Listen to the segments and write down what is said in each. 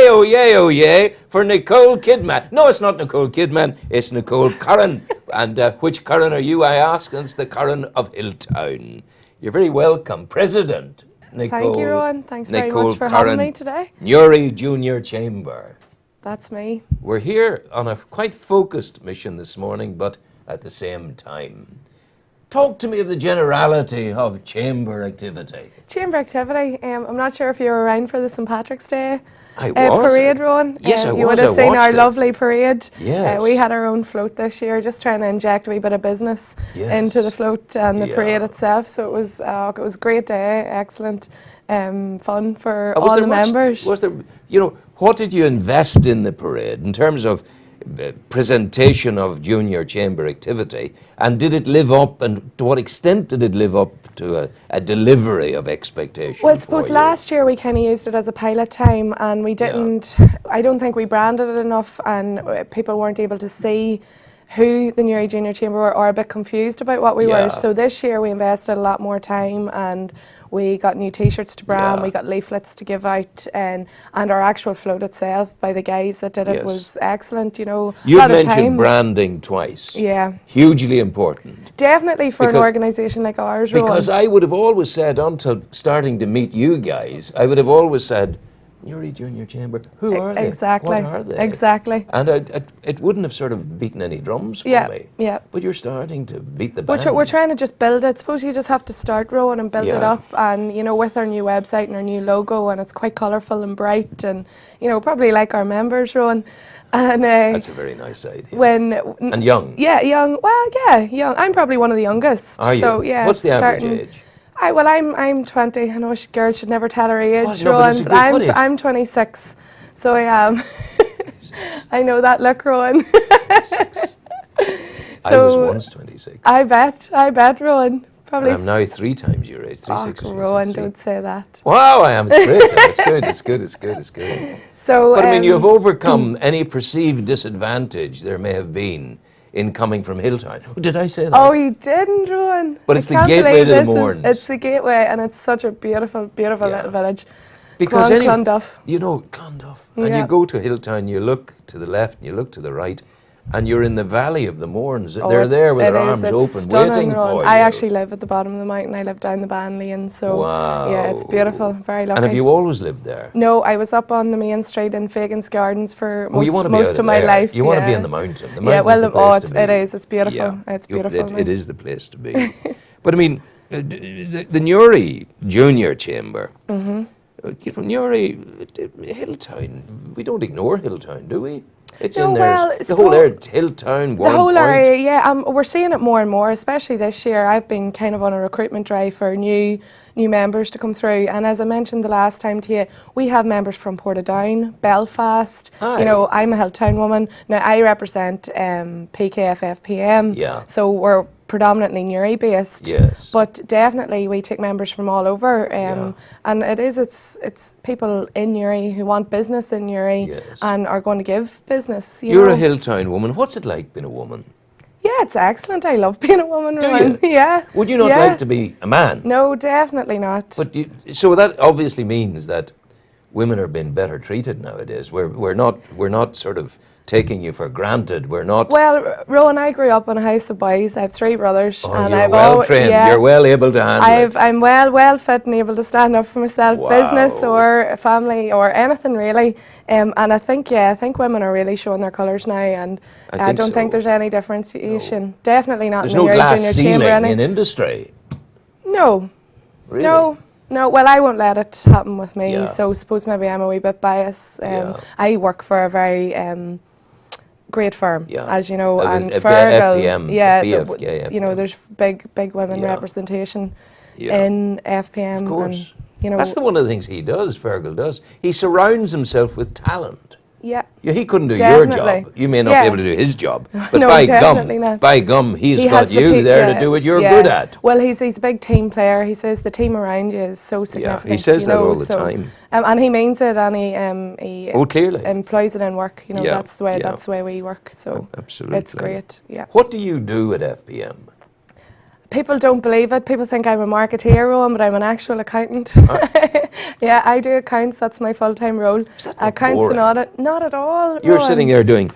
yay, oh yay, oh yay, for Nicole Kidman. No, it's not Nicole Kidman, it's Nicole Curran. And which Curran are you, I ask? And it's the Curran of Hilltown. You're very welcome, President Nicole. Thank you, Rowan. Thanks very Nicole much for Curran, having me today. Newry Junior Chamber. That's me. We're here on a quite focused mission this morning, but at the same time. Talk to me of the generality of chamber activity. Chamber activity. I'm not sure if you were around for the St Patrick's Day was. parade, Rowan. Yes, I was. You would have seen our lovely parade. Yes. We had our own float this year, just trying to inject a wee bit of business into the float and the parade itself. So it was a great day, excellent fun for all the members. Was there, what did you invest in the parade in terms of presentation of junior chamber activity, and did it live up, and to what extent did it live up to a delivery of expectation? Well, I suppose last year we kind of used it as a pilot time, and we didn't, I don't think we branded it enough, and people weren't able to see who the Newry Junior Chamber were, or a bit confused about what we were. So this year we invested a lot more time, and we got new T-shirts to brand, we got leaflets to give out, and our actual float itself by the guys that did it was excellent. You've mentioned branding twice. Yeah. Hugely important. Definitely for an organisation like ours, because I would have always said, until starting to meet you guys, I would have always said, Newry Junior Chamber, who are they? Exactly. What are they? Exactly. And it wouldn't have sort of beaten any drums for me. Yeah. But you're starting to beat the band. But we're trying to just build it. Suppose you just have to start, Rowan, and build it up. And, with our new website and our new logo, and it's quite colourful and bright, and, probably like our members, Rowan. And, that's a very nice idea. And young. Yeah, young. Well, yeah, young. I'm probably one of the youngest. Are you? So, yeah. What's the average age? I'm 20. I know girls should never tell her age, no, Rowan, but I'm 26. So I am. I know that look, Rowan. I was once 26. I bet, Rowan. Probably. And I'm now 3 times your age. 3, 6, Rowan, don't say that. Wow, I am. It's great. It's good. So, but I mean, you have overcome any perceived disadvantage there may have been in coming from Hilltown. Did I say that? Oh, you didn't, Rowan. But it's the gateway to the Mourns. It's the gateway, and it's such a beautiful little village. Because Clonduff. Clonduff. And you go to Hilltown, you look to the left and you look to the right, and you're in the valley of the Mourns. They're there with their arms open, waiting for you. I actually live at the bottom of the mountain. I live down the Ban Lane, so yeah, it's beautiful, very lucky. And have you always lived there? No, I was up on the main street in Fagan's Gardens for most of my there. life. You want to be in the mountain. The it is. It's beautiful. Yeah. It's beautiful. It is the place to be. But I mean, the Newry Junior Chamber, Newry, Hilltown, we don't ignore Hilltown, do we? It's in there. The whole area, Hilltown, the whole area, we're seeing it more and more, especially this year. I've been kind of on a recruitment drive for new members to come through, and as I mentioned the last time to you, we have members from Portadown, Belfast. I'm a Hilltown woman. Now I represent PKFFPM, so we're predominantly Newry based, but definitely we take members from all over, and it's people in Newry who want business in Newry and are going to give business. You're a Hilltown woman. What's it like being a woman? Yeah, it's excellent. I love being a woman. Do you? Yeah. Would you not like to be a man? No, definitely not. But so that obviously means that women are being better treated nowadays. We're not sort of taking you for granted. We're not. Well, Rowan, I grew up in a house of boys. I have 3 brothers, and you're well trained. You're well able to handle it. I'm well fit and able to stand up for myself, business or family or anything really. And I think women are really showing their colours now, and I don't think there's any differentiation. No. Definitely not. There's in the no glass Junior ceiling Chamber in industry. No. Really? No, well, I won't let it happen with me, so suppose maybe I'm a wee bit biased. I work for a very great firm, as you know, and Fergal, there's big women representation in FPM. Of course. And, that's one of the things he does, Fergal does. He surrounds himself with talent. Yeah. He couldn't do your job. You may not be able to do his job. But no, by gum, he's got you there to do what you're good at. Well, he's a big team player. He says the team around you is so significant. Yeah, he says that all the time. And he means it, and he clearly employs it in work. That's the way we work. So absolutely, it's great. Yeah. What do you do at FPM? People don't believe it. People think I'm a marketeer, Rowan, but I'm an actual accountant. Yeah, I do accounts. That's my full-time role. Is that not Accounts boring? and audit. Not at all, You're Rowan. sitting there doing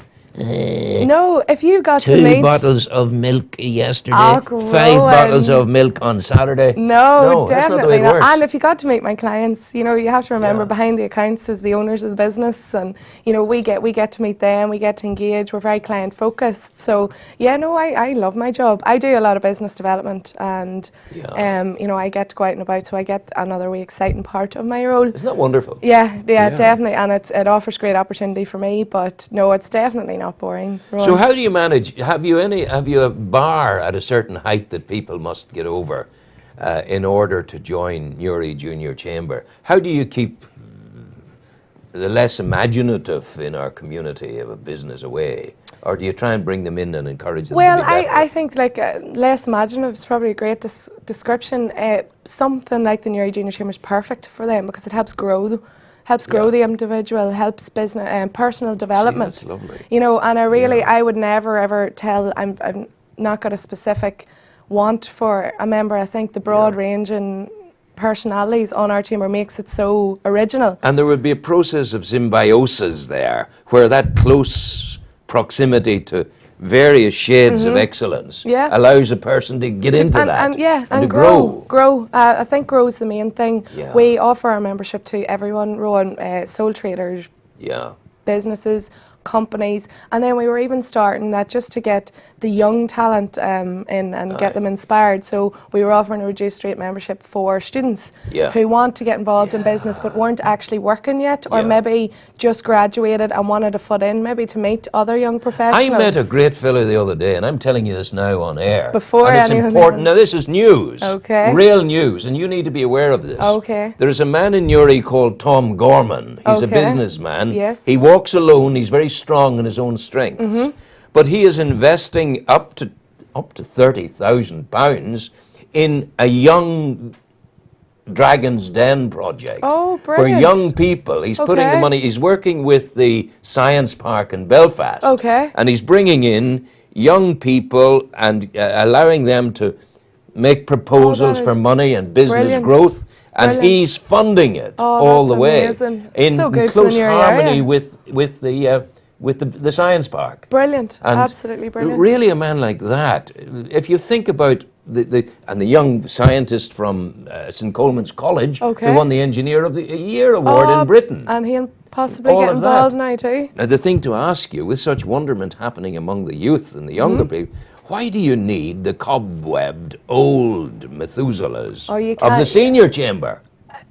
No, if you got to 2 meet... bottles of milk yesterday, Oh, 5 bottles Rowan. of milk on Saturday. No, that's not the way definitely it not. works. And if you got to meet my clients, you know, you have to remember Yeah. behind the accounts is the owners of the business, and you know, we get to meet them, we get to engage. We're very client focused. So yeah, no, I love my job. I do a lot of business development, and Yeah. you know, I get to go out and about, so I get another wee exciting part of my role. Isn't that wonderful? Yeah, Yeah. definitely, and it offers great opportunity for me. But no, it's definitely not boring. So Rowan. how do you manage? Have you a bar at a certain height that people must get over in order to join Newry Junior Chamber? How do you keep the less imaginative in our community of a business away? Or do you try and bring them in and encourage them Well, to be better? I think like less imaginative is probably a great description. Something like the Newry Junior Chamber is perfect for them because it helps grow the individual, helps business and personal development. See, that's lovely. You know, and I would never ever tell I've not got a specific want for a member. I think the broad range in personalities on our chamber makes it so original. And there would be a process of symbiosis there, where that close proximity to various shades of excellence allows a person to get into that and to grow. I think grow is the main thing. Yeah. We offer our membership to everyone, Rowan, sole traders, Yeah. businesses, companies, and then we were even starting that just to get the young talent in and get them inspired. So we were offering a reduced rate membership for students who want to get involved in business but weren't actually working yet, or maybe just graduated and wanted to foot in, maybe to meet other young professionals. I met a great fellow the other day, and I'm telling you this now on air. Before and it's anyone important. else. Now this is news, Okay. real news, and you need to be aware of this. Okay. There is a man in Newry called Tom Gorman. He's a Okay. businessman. Yes. He walks alone. He's very strong in his own strengths, but he is investing up to £30,000 in a young Dragon's Den project. Oh, where brilliant. young people, he's putting the Okay. money, he's working with the Science Park in Belfast. Okay. And he's bringing in young people and allowing them to make proposals is for money and business brilliant. growth. And Brilliant. he's funding it Oh, all that's the way amazing. in So good for close the Newry harmony area. with the Science Park. Brilliant, And absolutely brilliant. Really, a man like that, if you think about the young scientist from St. Coleman's College who Okay. won the Engineer of the Year award in Britain. And he'll possibly All get of that. involved now too. Now, the thing to ask you, with such wonderment happening among the youth and the younger Mm-hmm. people, why do you need the cobwebbed old Methuselahs Oh, you of the can't- senior chamber?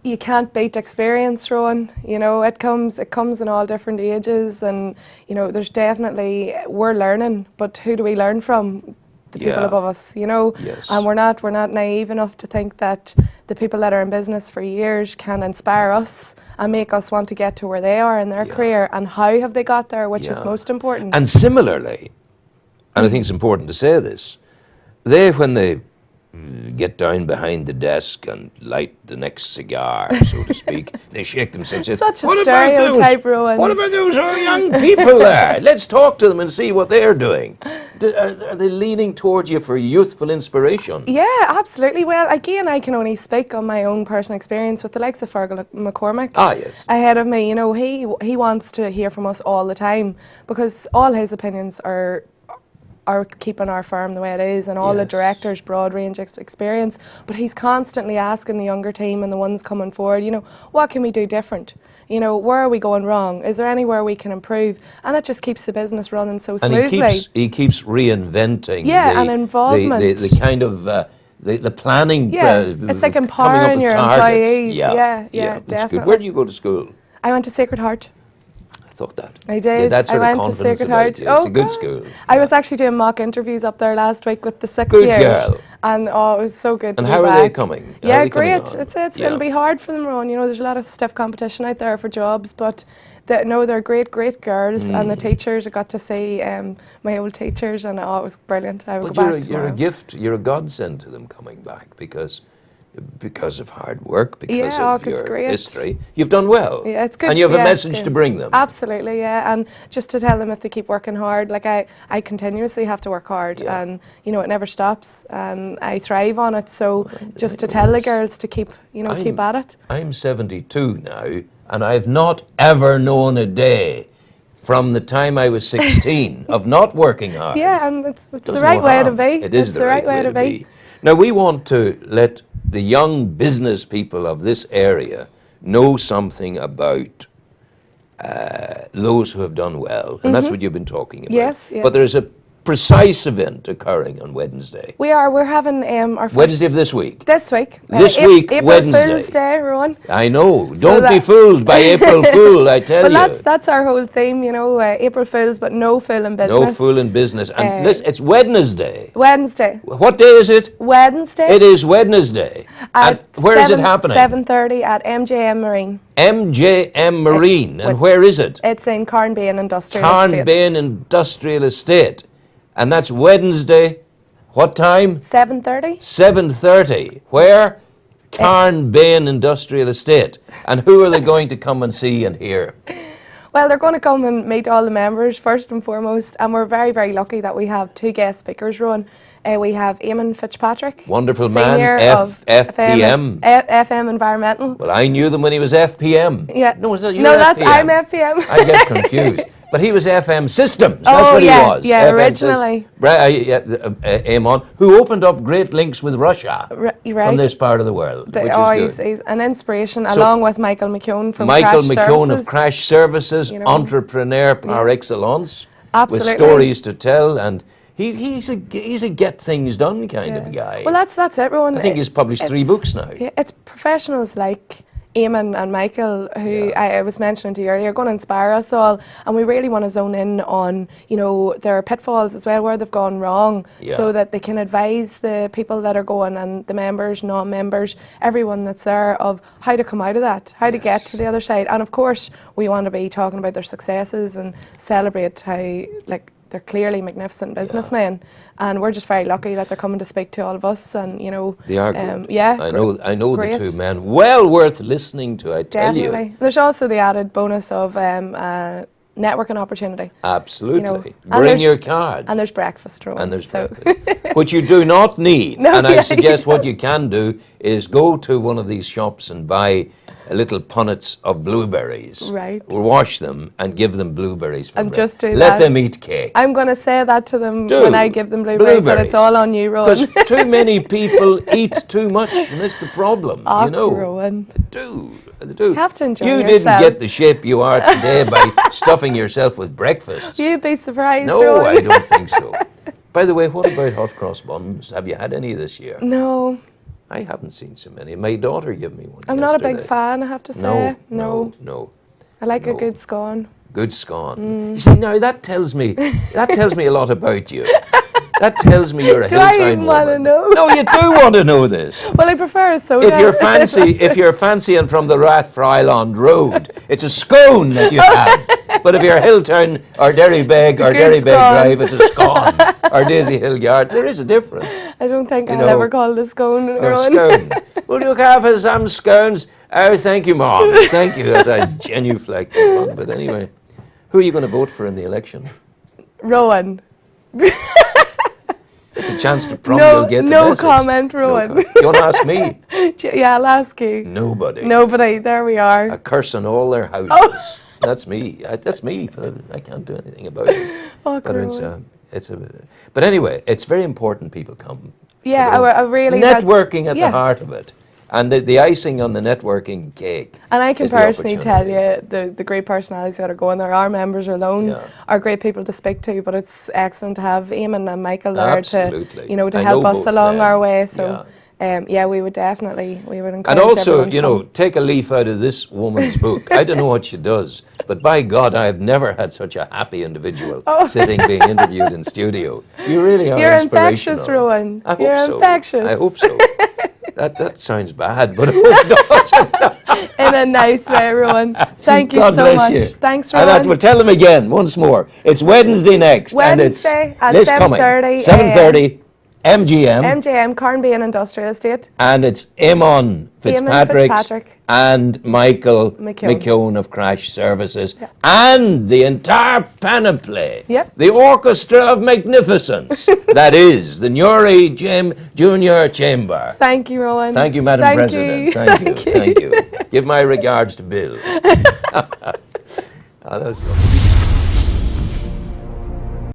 You can't beat experience, Rowan. You know, it comes in all different ages, and you know, there's definitely, we're learning, but who do we learn from? The people Yeah. above us, you know. Yes. And we're not naive enough to think that the people that are in business for years can inspire us and make us want to get to where they are in their career, and how have they got there, which is Yeah. most important. And similarly, and I think it's important to say this, when they get down behind the desk and light the next cigar, so to speak, they shake themselves and say, Such a "What about stereotype, those- Rowan." What about those young people there? Let's talk to them and see what they're doing." Are they leaning towards you for youthful inspiration? Yeah, absolutely. Well, again, I can only speak on my own personal experience with the likes of Fergal McCormick. Ah, yes. Ahead of me, you know, he wants to hear from us all the time, because all his opinions are keeping our firm the way it is, and all the Yes. directors' broad range experience. But he's constantly asking the younger team and the ones coming forward, you know, what can we do different? You know, where are we going wrong? Is there anywhere we can improve? And it just keeps the business running so And smoothly. he keeps reinventing Yeah, and involvement. the kind of the planning. Yeah, it's like coming up empowering with your targets. employees. Yeah, That's good. definitely. Where do you go to school? I went to Sacred Heart. I thought that. I did. Yeah, that's I sort of went to confidence Sacred about Heart. you. It's a good God. school. I was actually doing mock interviews up there last week with the sixth Good years. girl. And oh, it was so good to And be how are back. they coming? How are Yeah, they coming great. on? It's Yeah. it'll be hard for them, Ron. You know, there's a lot of stiff competition out there for jobs, but they're great girls, and the Mm. teachers, I got to see my old teachers, and it was brilliant. I would But go back you're a tomorrow. gift. You're a godsend to them coming back, because because of hard work, because Yeah, of it's your great. history, you've done well. Yeah, it's good. And you have a yeah, it's message to good. bring them. Absolutely, yeah. And just to tell them if they keep working hard, like I continuously have to work hard, Yeah. and you know it never stops, and I thrive on it. So just to tell the girls to keep, keep at it. I'm 72 now, and I've not ever known a day from the time I was 16 of not working hard. Yeah, and it's the Does right no way to harm. be. It is It's the right way to be. Now, we want to let the young business people of this area know something about those who have done well, and that's what you've been talking about. Yes, yes. But there's a precise event occurring on Wednesday. We're having our first Wednesday of this week. this week. This week, April Wednesday. Fool's Day, Rowan. I know. Don't be that- fooled by April Fool, I tell But you. that's our whole theme, April Fools, but no fool in business. No fool in business. And listen, it's Wednesday. Wednesday. What day is it? Wednesday. It is Wednesday. And where is it happening? 7:30 at MJM Marine. MJM Marine. And where is it? It's in Carnbean Industrial Estate. Carnbean Industrial Estate. And that's Wednesday. What time? 7:30. 7:30. Where? Carnbean Industrial Estate. And who are they going to come and see and hear? Well, they're going to come and meet all the members first and foremost, and we're very, very lucky that we have two guest speakers, Rowan. We have Eamon Fitzpatrick, Wonderful man, senior of FPM. FM Environmental. Well, I knew them when he was FPM. Yeah. No, is that you? No, that's FPM? I'm FPM. I get confused. But he was FM Systems. That's Oh, what yeah, he was. yeah, FM originally. Eamon, who opened up great links with Russia Right. from this part of the world, which is good. He's an inspiration, along with Michael McKeown from Michael Crash McKeown Services. of Crash Services, You know. entrepreneur par excellence, Absolutely. with stories to tell, and he's a get things done kind of guy. Well, that's it, Rowan. I think he's published 3 books now. Yeah, it's professionals like Eamon and Michael, who I was mentioning to you earlier, are going to inspire us all, and we really want to zone in on, their pitfalls as well, where they've gone wrong, so that they can advise the people that are going, and the members, non-members, everyone that's there, of how to come out of that, how to get to the other side. And of course, we want to be talking about their successes and celebrate how, they're clearly magnificent businessmen, and we're just very lucky that they're coming to speak to all of us. And They are good. yeah, I know the great. two men. Well worth listening to, I tell Definitely. you. There's also the added bonus of networking opportunity. Absolutely. and Bring there's- your card. And there's breakfast, Rowan. And there's so. breakfast. Which you do not need. No, And I yeah, suggest what you can do is go to one of these shops and buy little punnets of blueberries. Right. Or wash them and give them blueberries for And breakfast. just do Let that. them eat cake. I'm going to say that to them Do. when I give them blueberries, that it's all on you, Rowan. Because too many people eat too much, and that's the problem, you know. Rowan. They do. You have to enjoy You yourself. didn't get the shape you are today by stuffing yourself with breakfasts. You'd be surprised, No, Rowan. I don't think so. By the way, what about hot cross buns? Have you had any this year? No, I haven't seen so many. My daughter gave me one I'm not a big yesterday. fan, I have to say. No. I like a no. good scone. Good scone. You see, now that tells me a lot about you. That tells me you're a Do I Hilltown even wanna woman. know? No, you do want to know this. Well, I prefer a soda. If you're fancying from the Rathfryland Road, it's a scone that you have. But if you're Hilltown or Derrybeg or good Derrybeg scone. Drive, it's a scone. Or Daisy Hill Yard, there is a difference. I don't think I'll know, ever call it a scone, Or Rowan. scone. Will you have some scones? Oh, thank you, Mom. Thank you. That's a genuflect. But anyway, who are you going to vote for in the election? Rowan. It's a chance to promulgate the no message. comment, Rowan. You want to ask me? Yeah, I'll ask you. Nobody. Nobody. There we are. A curse on all their houses. Oh. That's me. That's me. I can't do anything about it. Oh, But Rowan. but anyway, it's very important people come. Yeah, You know, I really. networking at yeah. the heart of it, and the icing on the networking cake. And I can is the personally tell opportunity. you the great personalities that are going there. Our members alone Yeah. are great people to speak to, but it's excellent to have Eamon and Michael there Absolutely. to I help know us both along them. our way. So we would encourage And also, everyone to come. take a leaf out of this woman's book. I don't know what she does, but by God, I have never had such a happy individual sitting being interviewed in studio. You really are You're inspirational. infectious, Rowan. I hope You're so. infectious. I hope so. That sounds bad, but it doesn't. In a nice way, Rowan. Thank you God so bless much. you. Thanks, And Rowan. we'll tell them again once more. It's Wednesday next, and it's Wednesday at this coming 7:30 7:30 MGM, Curran Bay and Industrial Estate. And it's Eamon Fitzpatrick and Michael McKeown of Crash Services. Yep. And the entire panoply. Yep. The orchestra of magnificence. That is the Newry Junior Chamber. Thank you, Rowan. Thank you, Madam President. Thank you. Thank you. Give my regards to Bill. Oh, that was lovely.